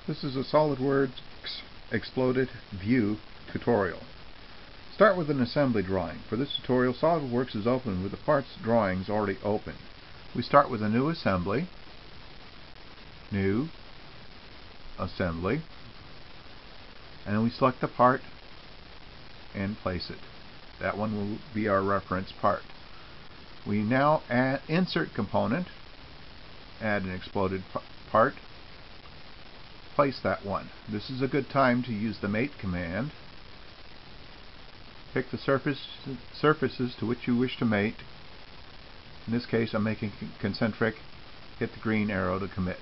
This is a SolidWorks exploded view tutorial. Start with an assembly drawing. For this tutorial, SolidWorks is open with the parts drawings already open. We start with a new assembly, and then we select the part and place it. That one will be our reference part. We now add insert component, add an exploded part, place that one. This is a good time to use the mate command. Pick the surfaces to which you wish to mate. In this case, I'm making concentric. Hit the green arrow to commit.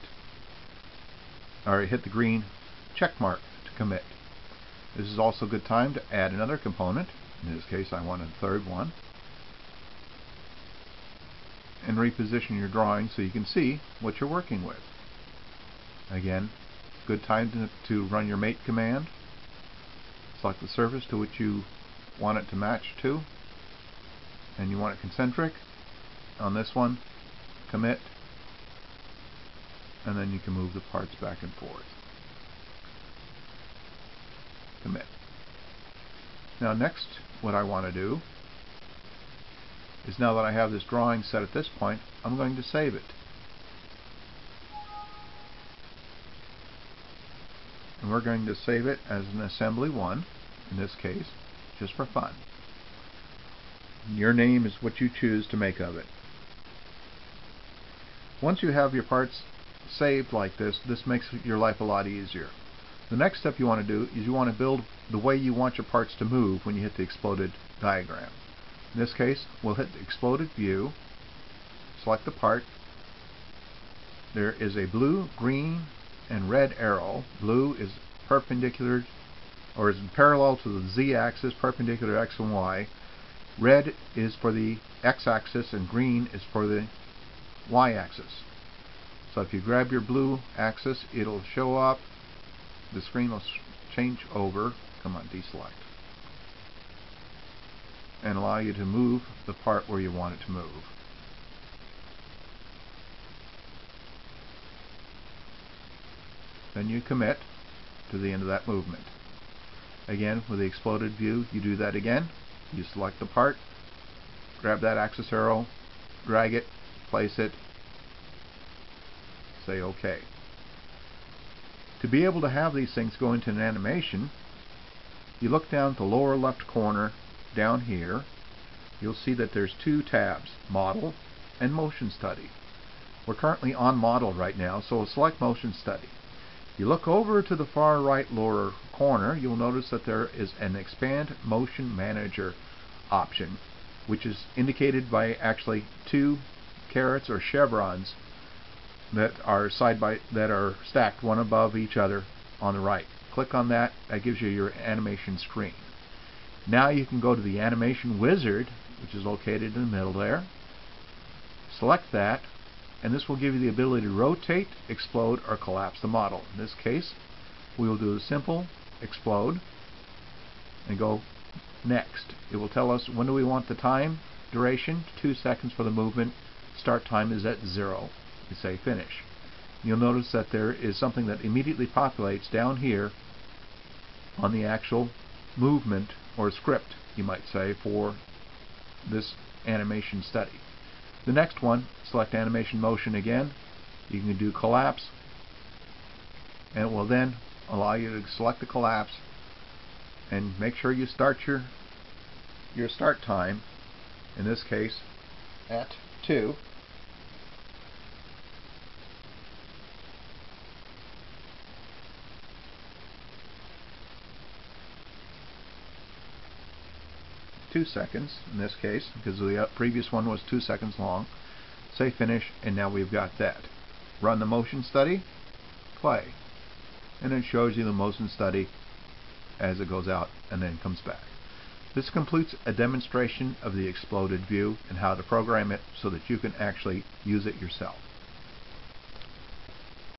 Or hit the green check mark to commit. This is also a good time to add another component. In this case, I want a third one. And reposition your drawing so you can see what you're working with. Again, good time to run your mate command. Select the surface to which you want it to match to, and you want it concentric. On this one, commit, and then you can move the parts back and forth. Commit. Now next, what I want to do is, now that I have this drawing set at this point, I'm going to save it. And we're going to save it as an assembly 1, in this case, just for fun. Your name is what you choose to make of it. Once you have your parts saved like this, this makes your life a lot easier. The next step you want to do is you want to build the way you want your parts to move when you hit the exploded diagram. In this case, we'll hit the exploded view, select the part. There is a blue, green, and red arrow. Blue is perpendicular, or is parallel to the z-axis, perpendicular x and y. Red is for the x-axis and green is for the y-axis. So if you grab your blue axis, it'll show up. The screen will change over. Come on, deselect. And allow you to move the part where you want it to move. Then you commit to the end of that movement. Again, with the exploded view, you do that again. You select the part, grab that axis arrow, drag it, place it, say OK. To be able to have these things go into an animation, you look down at the lower left corner down here. You'll see that there's two tabs, Model and Motion Study. We're currently on Model right now, so we'll select Motion Study. You look over to the far right lower corner, you'll notice that there is an Expand Motion Manager option, which is indicated by actually two carets or chevrons that are stacked one above each other on the right. Click on that. That gives you your animation screen. Now you can go to the animation wizard, which is located in the middle there. Select that, and this will give you the ability to rotate, explode, or collapse the model. In this case, we will do a simple explode and go next. It will tell us when do we want the time duration, 2 seconds for the movement. Start time is at 0. You say finish. You'll notice that there is something that immediately populates down here on the actual movement, or script, you might say, for this animation study. The next one, select animation motion again. You can do collapse, and it will then allow you to select the collapse and make sure you start your start time, in this case at 2. Seconds in this case, because the previous one was 2 seconds long. Say finish, and now we've got that. Run the motion study, play, and it shows you the motion study as it goes out and then comes back. This completes a demonstration of the exploded view and how to program it so that you can actually use it yourself.